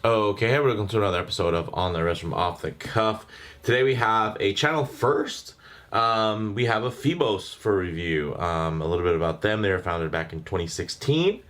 Okay, hey, welcome to another episode of On the Wrist from Off the Cuff. Today we have a channel first. We have a Phoibos for review. A little bit about them. They were founded back in 2016.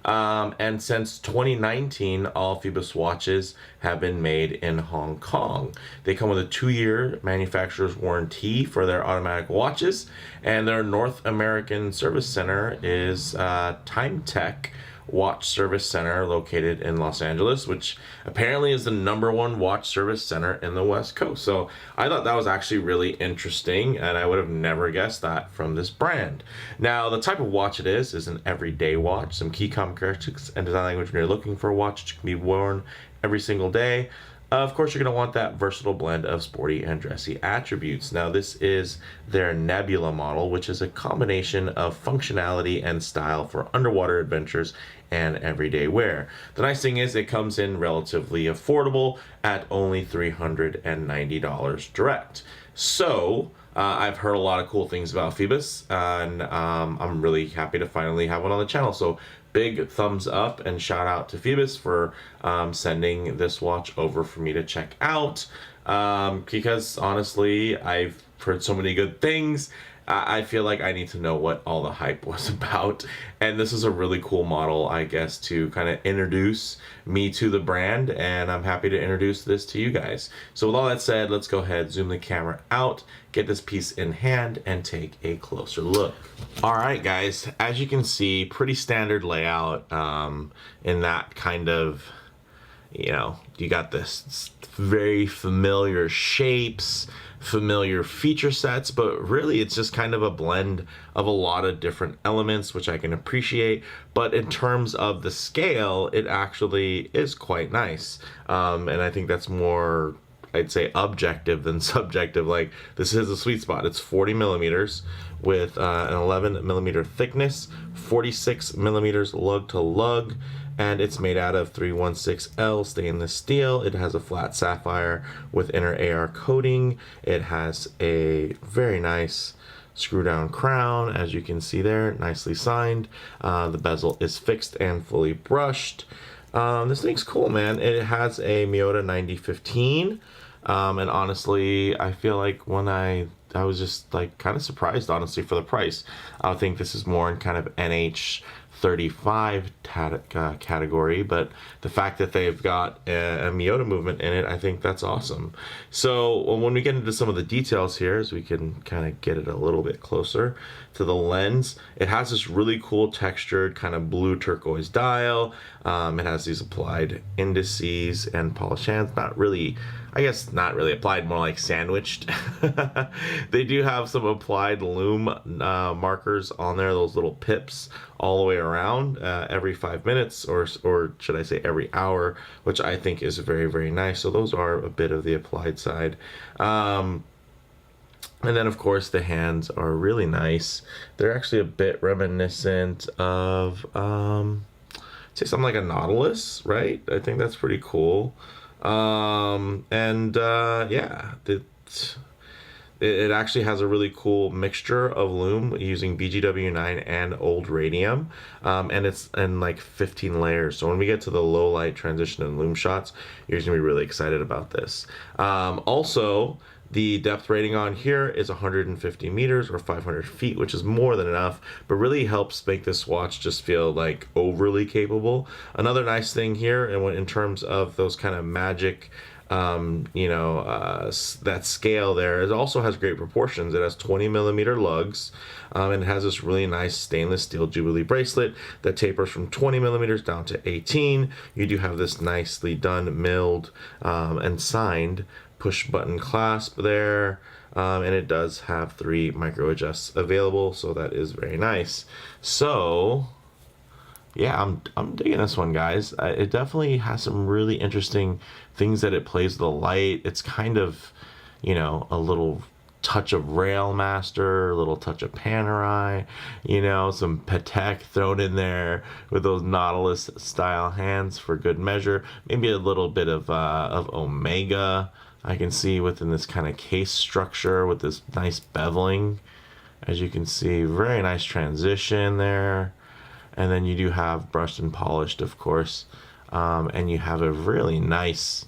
And since 2019, all Phoibos watches have been made in Hong Kong. They come with a 2-year manufacturer's warranty for their automatic watches, and their North American service center is Time Tech Watch Service Center located in Los Angeles, which apparently is the #1 watch service center in the West Coast. So I thought that was actually really interesting, and I would have never guessed that from this brand. Now, the type of watch it is an everyday watch. Some key common characteristics and design language when you're looking for a watch which can be worn every single day. Of course, you're going to want that versatile blend of sporty and dressy attributes. Now, this is their Nebula model, which is a combination of functionality and style for underwater adventures and everyday wear. The nice thing is it comes in relatively affordable at only $390 direct. So, I've heard a lot of cool things about Phoibos, and I'm really happy to finally have one on the channel. So big thumbs up and shout out to Phoibos for sending this watch over for me to check out, because honestly, I've heard so many good things. I feel like I need to know what all the hype was about, and this is a really cool model, I guess, to kind of introduce me to the brand, and I'm happy to introduce this to you guys. So with all that said, let's go ahead, zoom the camera out, get this piece in hand, and take a closer look. All right, guys, as you can see, pretty standard layout in that kind of, you know, you got this very familiar shapes, familiar feature sets, but really it's just kind of a blend of a lot of different elements, which I can appreciate. But in terms of the scale, it actually is quite nice. And I think that's more, I'd say, objective than subjective. Like, this is a sweet spot. It's 40 millimeters with an 11 millimeter thickness, 46 millimeters lug to lug, and it's made out of 316L stainless steel. It has a flat sapphire with inner AR coating. It has a very nice screw down crown, as you can see there, nicely signed. The bezel is fixed and fully brushed. This thing's cool, man. It has a Miyota 9015, and honestly, I feel like when I was just like kind of surprised, honestly, for the price. I would think this is more in kind of NH 35 category, but the fact that they've got a Miyota movement in it, I think that's awesome. So when we get into some of the details here, as we can kind of get it a little bit closer to the lens, it has this really cool textured kind of blue turquoise dial. It has these applied indices and polish hands, not really, I guess not really applied, more like sandwiched. They do have some applied lume markers on there, those little pips all the way around every 5 minutes, or should I say every hour, which I think is very, very nice. So those are a bit of the applied side. And then, of course, the hands are really nice. They're actually a bit reminiscent of, say, something like a Nautilus, right? I think that's pretty cool. Yeah, it actually has a really cool mixture of lume using BGW9 and old radium, and it's in like 15 layers. So when we get to the low light transition and lume shots, you're gonna be really excited about this. Also, the depth rating on here is 150 meters or 500 feet, which is more than enough, but really helps make this watch just feel like overly capable. Another nice thing here, and in terms of those kind of magic, that scale there, it also has great proportions. It has 20 millimeter lugs, and it has this really nice stainless steel Jubilee bracelet that tapers from 20 millimeters down to 18. You do have this nicely done, milled, and signed push button clasp there, and it does have 3 micro adjusts available, so that is very nice. So yeah, I'm digging this one, guys. It definitely has some really interesting things that it plays with the light. It's kind of, you know, a little touch of Railmaster, a little touch of Panerai, you know, some Patek thrown in there with those Nautilus style hands for good measure. Maybe a little bit of Omega I can see within this kind of case structure with this nice beveling. As you can see, very nice transition there. And then you do have brushed and polished, of course, and you have a really nice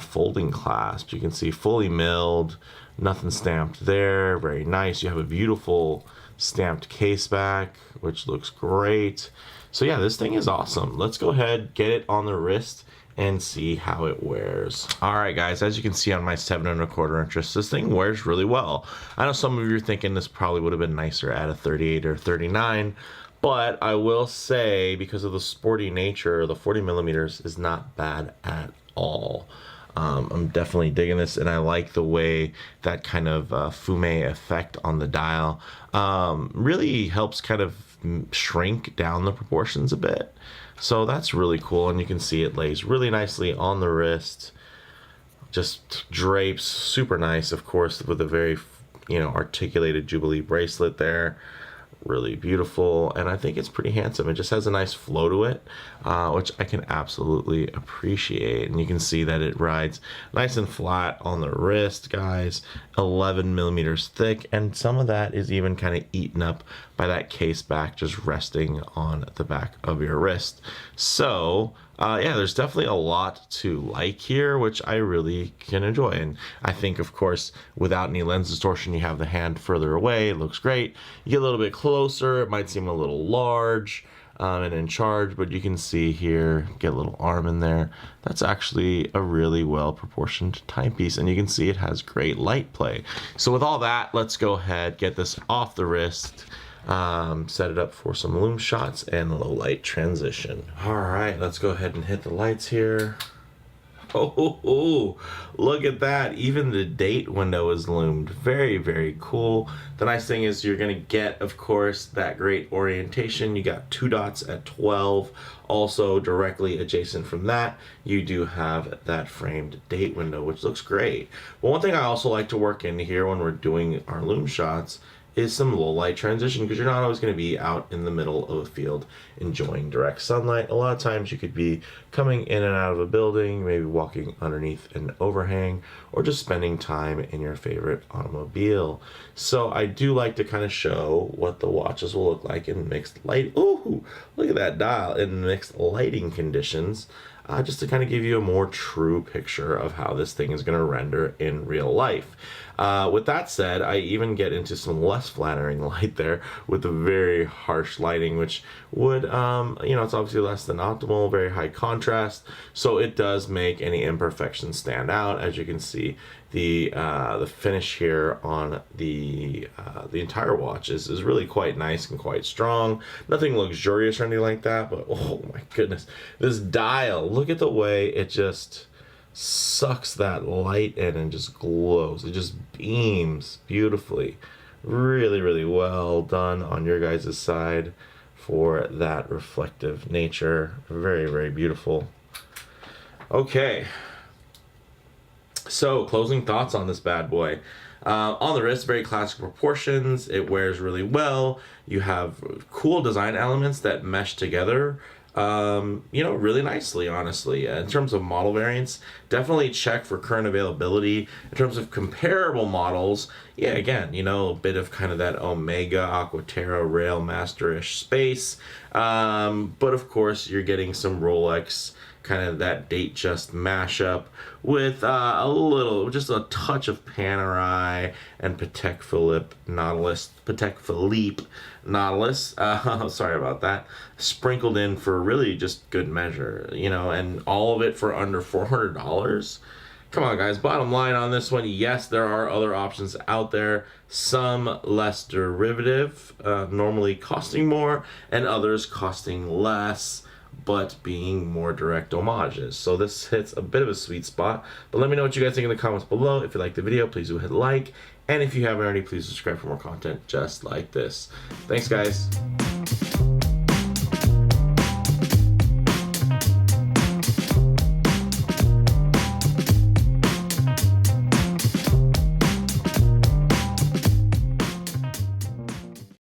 folding clasp. You can see fully milled, nothing stamped there, very nice. You have a beautiful stamped case back, which looks great. So yeah, this thing is awesome. Let's go ahead, get it on the wrist and see how it wears. All right, guys, as you can see on my 7¼ inches, this thing wears really well. I know some of you are thinking this probably would have been nicer at a 38 or 39, but I will say, because of the sporty nature, the 40mm is not bad at all. I'm definitely digging this, and I like the way that kind of fume effect on the dial really helps kind of shrink down the proportions a bit. So that's really cool, and you can see it lays really nicely on the wrist. Just drapes super nice, of course, with a very, articulated Jubilee bracelet there. Really beautiful, and I think it's pretty handsome. It just has a nice flow to it, which I can absolutely appreciate. And you can see that it rides nice and flat on the wrist, guys. 11mm thick, and some of that is even kind of eaten up by that case back just resting on the back of your wrist. So yeah, there's definitely a lot to like here, which I really can enjoy. And I think, of course, without any lens distortion, you have the hand further away. It looks great. You get a little bit closer, it might seem a little large and in charge, but you can see here, get a little arm in there. That's actually a really well proportioned timepiece, and you can see it has great light play. So with all that, let's go ahead, get this off the wrist, set it up for some lume shots and low light transition. All right, let's go ahead and hit the lights here. Oh, look at that. Even the date window is loomed. Very, very cool. The nice thing is you're going to get, of course, that great orientation. You got 2 dots at 12. Also, directly adjacent from that, you do have that framed date window, which looks great. But one thing I also like to work in here when we're doing our lume shots is some low light transition, because you're not always going to be out in the middle of a field enjoying direct sunlight. A lot of times you could be coming in and out of a building, maybe walking underneath an overhang, or just spending time in your favorite automobile. So I do like to kind of show what the watches will look like in mixed light. Ooh, look at that dial in mixed lighting conditions. Just to kind of give you a more true picture of how this thing is going to render in real life. With that said, I even get into some less flattering light there with the very harsh lighting, which would, it's obviously less than optimal, very high contrast, so it does make any imperfections stand out. As you can see, the finish here on the entire watch is really quite nice and quite strong. Nothing luxurious or anything like that, but oh my goodness, this dial, look at the way it just sucks that light in and just glows. It just beams beautifully. Really, really well done on your guys' side for that reflective nature. Very, very beautiful. Okay, so closing thoughts on this bad boy. On the wrist, very classic proportions. It wears really well. You have cool design elements that mesh together really nicely, honestly. In terms of model variants, definitely check for current availability. In terms of comparable models, yeah, again, a bit of kind of that Omega, Aquaterra, Railmaster-ish space. But of course, you're getting some Rolex, kind of that Datejust mashup with just a touch of Panerai and Patek Philippe Nautilus, sorry about that, sprinkled in for really just good measure, and all of it for under $400. Come on, guys, bottom line on this one, yes, there are other options out there, some less derivative, normally costing more, and others costing less, but being more direct homages. So this hits a bit of a sweet spot. But let me know what you guys think in the comments below. If you like the video, please do hit like. And if you haven't already, please subscribe for more content just like this. Thanks, guys.